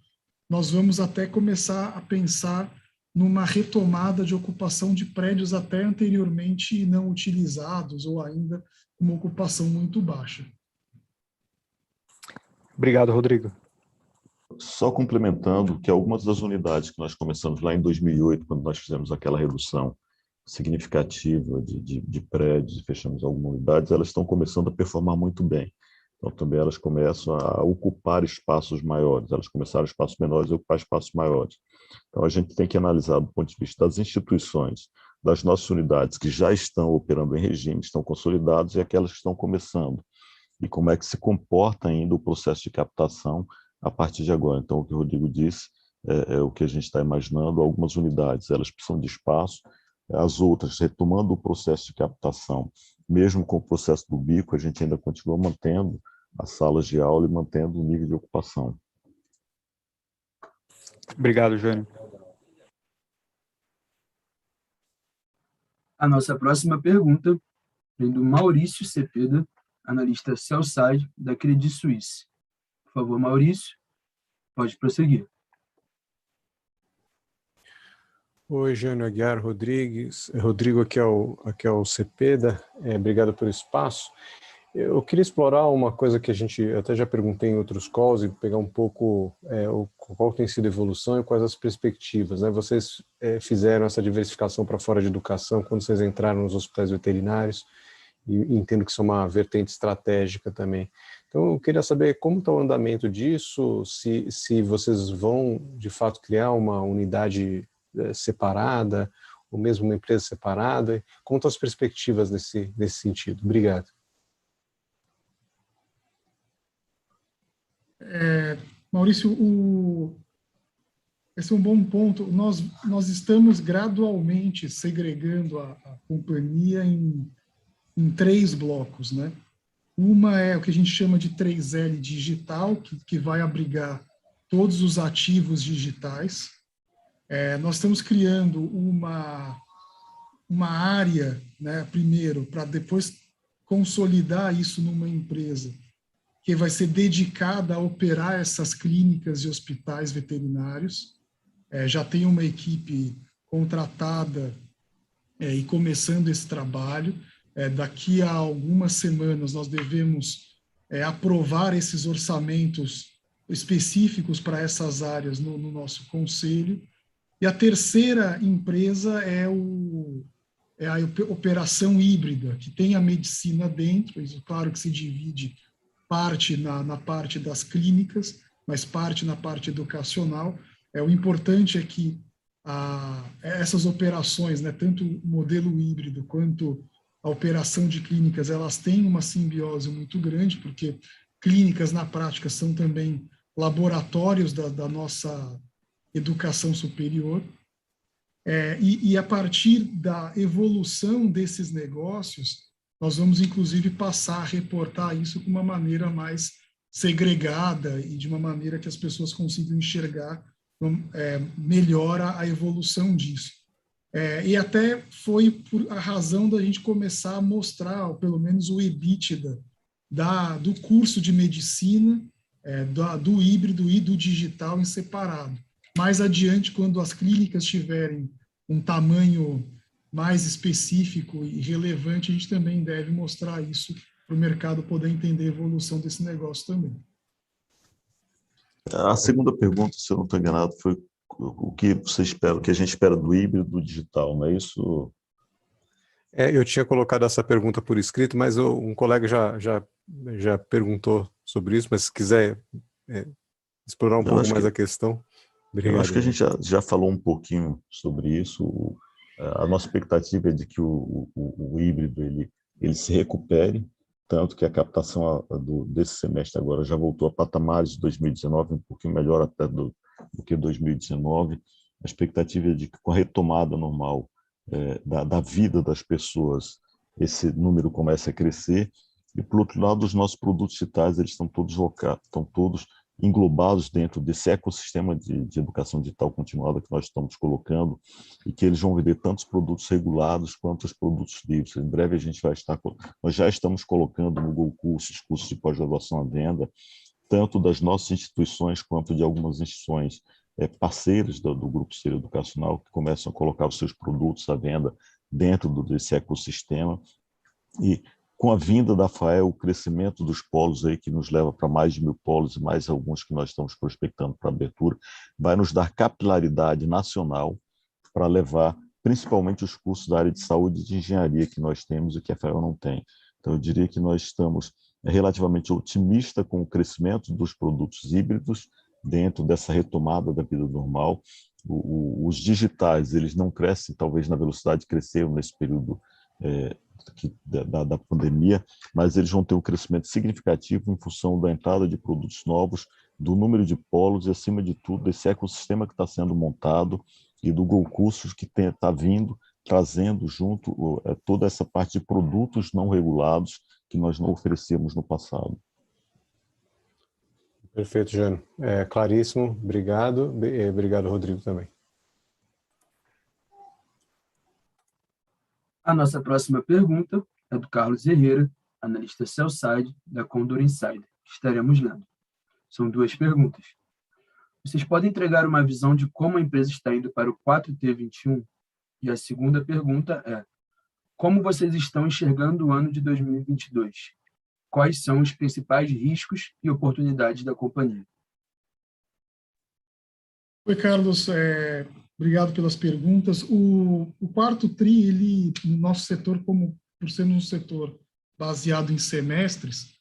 nós vamos até começar a pensar numa retomada de ocupação de prédios até anteriormente não utilizados ou ainda com uma ocupação muito baixa. Obrigado, Rodrigo. Só complementando que algumas das unidades que nós começamos lá em 2008, quando nós fizemos aquela redução significativa de prédios e fechamos algumas unidades, elas estão começando a performar muito bem. Então, também elas começam a ocupar espaços maiores. Elas começaram espaços menores a ocupar espaços maiores. Então, a gente tem que analisar do ponto de vista das instituições, das nossas unidades que já estão operando em regime, estão consolidados, e aquelas que estão começando. E como é que se comporta ainda o processo de captação a partir de agora. Então, o que o Rodrigo disse é o que a gente está imaginando. Algumas unidades, elas precisam de espaço, as outras, retomando o processo de captação, mesmo com o processo do bico, a gente ainda continua mantendo as salas de aula e mantendo o nível de ocupação. Obrigado, Jânio. A nossa próxima pergunta vem do Maurício Cepeda, analista sell-side da Credit Suisse. Por favor, Maurício, Pode prosseguir. Oi, Jânio Aguiar Rodrigues. Rodrigo, aqui é o Cepeda. Obrigado pelo espaço. Eu queria explorar uma coisa que a gente até já perguntei em outros calls e pegar um pouco qual tem sido a evolução e quais as perspectivas, né? Vocês fizeram essa diversificação para fora de educação quando vocês entraram nos hospitais veterinários e entendo que isso é uma vertente estratégica também. Então, eu queria saber como está o andamento disso, se vocês vão, de fato, criar uma unidade separada, ou mesmo uma empresa separada. Como estão as perspectivas nesse sentido? Obrigado. Maurício, esse é um bom ponto. Nós estamos gradualmente segregando a companhia em 3 blocos, né? Uma é o que a gente chama de 3L digital, que vai abrigar todos os ativos digitais. Nós estamos criando uma área, né, primeiro, para depois consolidar isso numa empresa, que vai ser dedicada a operar essas clínicas e hospitais veterinários. Já tem uma equipe contratada e começando esse trabalho. Daqui a algumas semanas nós devemos aprovar esses orçamentos específicos para essas áreas no nosso conselho. E a terceira empresa é a operação híbrida, que tem a medicina dentro, isso claro que se divide parte na parte das clínicas, mas parte na parte educacional. O importante é que essas operações, né, tanto o modelo híbrido quanto a operação de clínicas, elas têm uma simbiose muito grande, porque clínicas, na prática, são também laboratórios da nossa educação superior. E a partir da evolução desses negócios, nós vamos, inclusive, passar a reportar isso de uma maneira mais segregada e de uma maneira que as pessoas consigam enxergar melhor a evolução disso. E até foi por a razão da gente começar a mostrar, ou pelo menos o EBITDA, do curso de medicina, do híbrido e do digital em separado. Mais adiante, quando as clínicas tiverem um tamanho mais específico e relevante, a gente também deve mostrar isso para o mercado poder entender a evolução desse negócio também. A segunda pergunta, se eu não estou enganado, foi o que você espera, o que a gente espera do híbrido do digital, não é isso? Eu tinha colocado essa pergunta por escrito, mas um colega já perguntou sobre isso, mas se quiser explorar um pouco mais a questão. Obrigado. Eu acho que a gente já falou um pouquinho sobre isso. A nossa expectativa é de que o híbrido ele se recupere, tanto que a captação desse semestre agora já voltou a patamares de 2019, um pouquinho melhor até do que 2019. A expectativa é de que, com a retomada normal da vida das pessoas, esse número comece a crescer. E, por outro lado, os nossos produtos digitais eles estão todos englobados dentro desse ecossistema de educação digital continuada que nós estamos colocando, e que eles vão vender tanto os produtos regulados quanto os produtos livres. Em breve nós já estamos colocando no Google Cursos, cursos de pós-graduação à venda, tanto das nossas instituições quanto de algumas instituições parceiras do Grupo Ser Educacional, que começam a colocar os seus produtos à venda dentro desse ecossistema. E com a vinda da FAEL, o crescimento dos polos aí, que nos leva para mais de 1000 polos e mais alguns que nós estamos prospectando para abertura, vai nos dar capilaridade nacional para levar principalmente os cursos da área de saúde e de engenharia que nós temos e que a FAEL não tem. Então, eu diria que nós estamos relativamente otimistas com o crescimento dos produtos híbridos dentro dessa retomada da vida normal. Os digitais, eles não crescem, talvez, na velocidade que cresceram nesse período da pandemia, mas eles vão ter um crescimento significativo em função da entrada de produtos novos, do número de polos e, acima de tudo, desse ecossistema que está sendo montado e do Google Cursos que está vindo, trazendo junto toda essa parte de produtos não regulados que nós não oferecíamos no passado. Perfeito, Jânio. Claríssimo. Obrigado. Obrigado, Rodrigo, também. A nossa próxima pergunta é do Carlos Herrera, analista sell-side da Condor Insider, que estaremos lendo. São 2 perguntas. Vocês podem entregar uma visão de como a empresa está indo para o 4T21? E a segunda pergunta é: como vocês estão enxergando o ano de 2022? Quais são os principais riscos e oportunidades da companhia? Oi, Carlos, obrigado pelas perguntas. O quarto TRI, ele, no nosso setor, como por ser um setor baseado em semestres,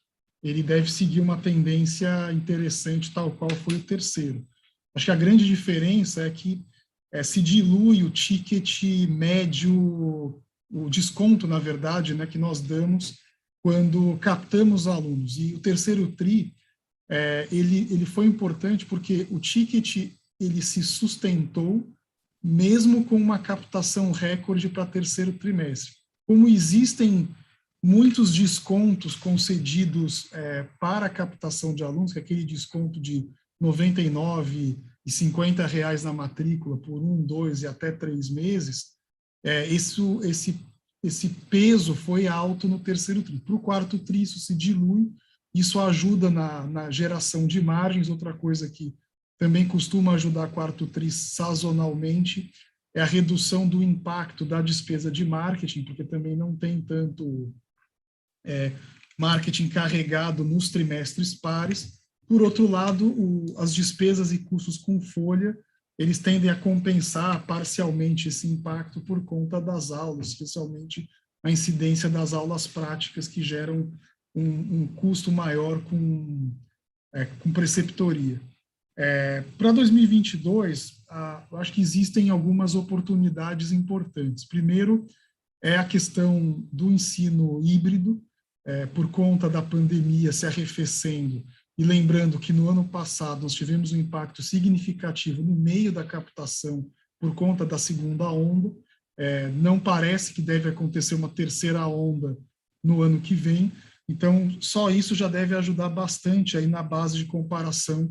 ele deve seguir uma tendência interessante, tal qual foi o terceiro. Acho que a grande diferença é que se dilui o ticket médio, o desconto, na verdade, né, que nós damos quando captamos alunos. E o terceiro TRI, ele foi importante porque o ticket ele se sustentou mesmo com uma captação recorde para terceiro trimestre. Como existem muitos descontos concedidos para a captação de alunos, que é aquele desconto de R$ 99 e R$ 50 na matrícula por 1, 2 e até 3 meses, esse peso foi alto no terceiro TRI. Para o quarto TRI, isso se dilui, isso ajuda na geração de margens. Outra coisa que também costuma ajudar quarto TRI sazonalmente é a redução do impacto da despesa de marketing, porque também não tem tanto marketing carregado nos trimestres pares. Por outro lado, as despesas e custos com folha, eles tendem a compensar parcialmente esse impacto por conta das aulas, especialmente a incidência das aulas práticas, que geram um custo maior com preceptoria. Para 2022, eu acho que existem algumas oportunidades importantes. Primeiro, é a questão do ensino híbrido, por conta da pandemia se arrefecendo, e lembrando que no ano passado nós tivemos um impacto significativo no meio da captação por conta da segunda onda. Não parece que deve acontecer uma terceira onda no ano que vem, então só isso já deve ajudar bastante aí na base de comparação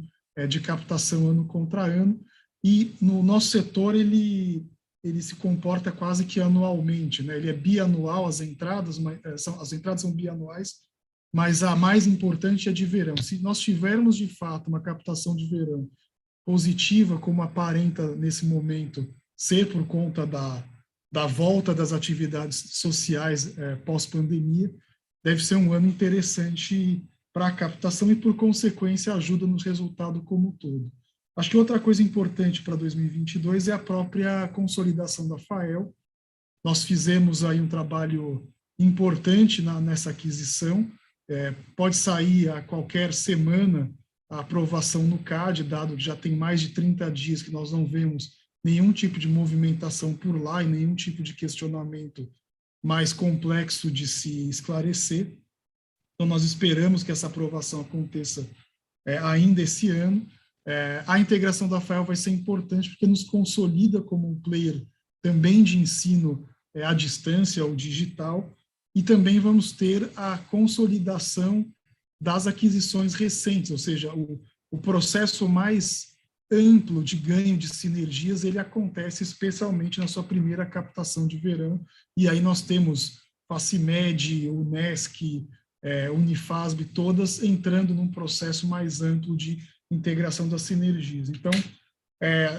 de captação ano contra ano. E no nosso setor ele se comporta quase que anualmente, né? Ele é bianual, as entradas são bianuais, mas a mais importante é de verão. Se nós tivermos, de fato, uma captação de verão positiva, como aparenta nesse momento ser por conta da volta das atividades sociais pós-pandemia, deve ser um ano interessante para a captação e, por consequência, ajuda no resultado como um todo. Acho que outra coisa importante para 2022 é a própria consolidação da FAEL. Nós fizemos aí um trabalho importante nessa aquisição. Pode sair a qualquer semana a aprovação no CAD, dado que já tem mais de 30 dias que nós não vemos nenhum tipo de movimentação por lá e nenhum tipo de questionamento mais complexo de se esclarecer. Então, nós esperamos que essa aprovação aconteça ainda esse ano. A integração da FAEL vai ser importante porque nos consolida como um player também de ensino à distância ou digital, e também vamos ter a consolidação das aquisições recentes, ou seja, o processo mais amplo de ganho de sinergias, ele acontece especialmente na sua primeira captação de verão, e aí nós temos Facimed, Unesc, Unifasb, todas entrando num processo mais amplo de integração das sinergias. Então,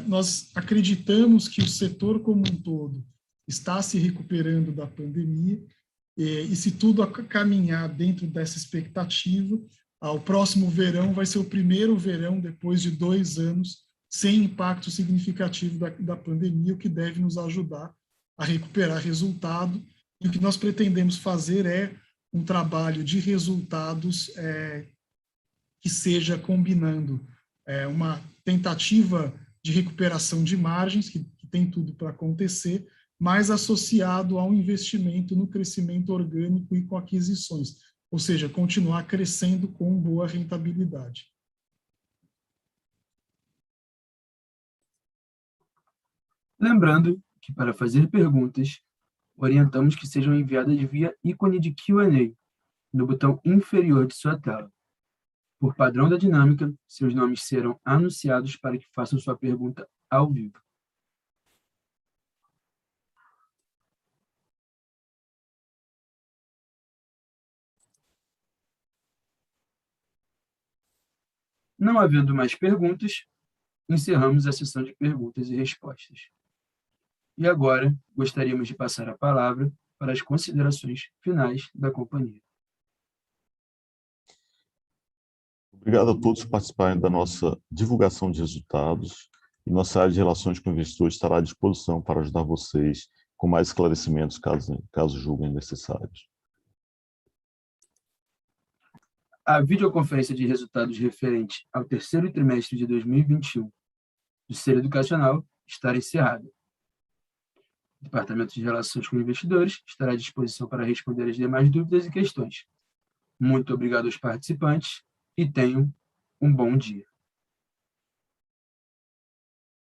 nós acreditamos que o setor como um todo está se recuperando da pandemia, e se tudo caminhar dentro dessa expectativa, o próximo verão vai ser o primeiro verão depois de 2 anos sem impacto significativo da pandemia, o que deve nos ajudar a recuperar resultado. E o que nós pretendemos fazer é um trabalho de resultados que seja combinando uma tentativa de recuperação de margens, que tem tudo para acontecer, mas associado ao investimento no crescimento orgânico e com aquisições, ou seja, continuar crescendo com boa rentabilidade. Lembrando que, para fazer perguntas, orientamos que sejam enviadas via ícone de Q&A no botão inferior de sua tela. Por padrão da dinâmica, seus nomes serão anunciados para que façam sua pergunta ao vivo. Não havendo mais perguntas, encerramos a sessão de perguntas e respostas. E agora, gostaríamos de passar a palavra para as considerações finais da companhia. Obrigado a todos por participarem da nossa divulgação de resultados, e nossa área de relações com investidores estará à disposição para ajudar vocês com mais esclarecimentos, caso julguem necessários. A videoconferência de resultados referente ao terceiro trimestre de 2021 do Ser Educacional estará encerrada. O Departamento de Relações com Investidores estará à disposição para responder as demais dúvidas e questões. Muito obrigado aos participantes e tenham um bom dia.